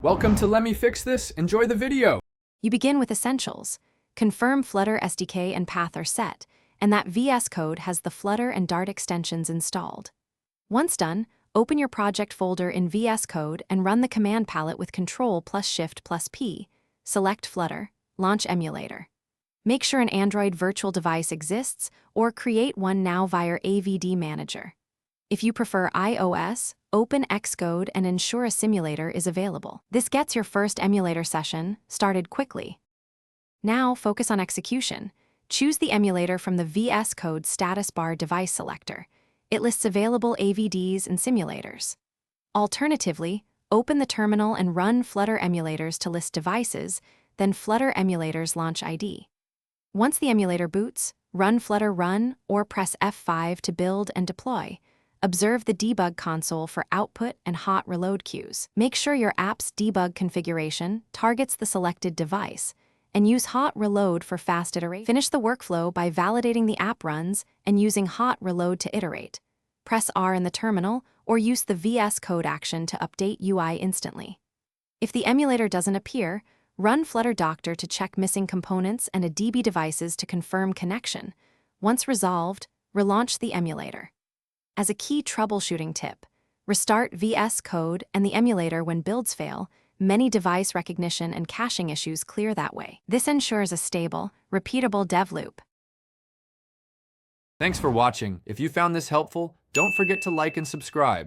Welcome to Let Me Fix This. Enjoy the video. You begin with Essentials. Confirm Flutter SDK and path are set, and that VS Code has the Flutter and Dart extensions installed. Once done, open your project folder in VS Code and run the command palette with Ctrl+Shift+P. Select Flutter, launch Emulator. Make sure an Android virtual device exists or create one now via AVD Manager. If you prefer iOS, open Xcode and ensure a simulator is available. This gets your first emulator session started quickly. Now focus on execution. Choose the emulator from the VS Code status bar device selector. It lists available AVDs and simulators. Alternatively, open the terminal and run Flutter emulators to list devices, then Flutter emulators launch ID. Once the emulator boots, run Flutter Run or press F5 to build and deploy. Observe the debug console for output and hot reload queues. Make sure your app's debug configuration targets the selected device, and use hot reload for fast iteration. Finish the workflow by validating the app runs and using hot reload to iterate. Press R in the terminal or use the VS Code action to update UI instantly. If the emulator doesn't appear, run Flutter Doctor to check missing components and a DB devices to confirm connection. Once resolved, relaunch the emulator. As a key troubleshooting tip, restart VS Code and the emulator when builds fail. Many device recognition and caching issues clear that way. This ensures a stable, repeatable dev loop. Thanks for watching. If you found this helpful, don't forget to like and subscribe.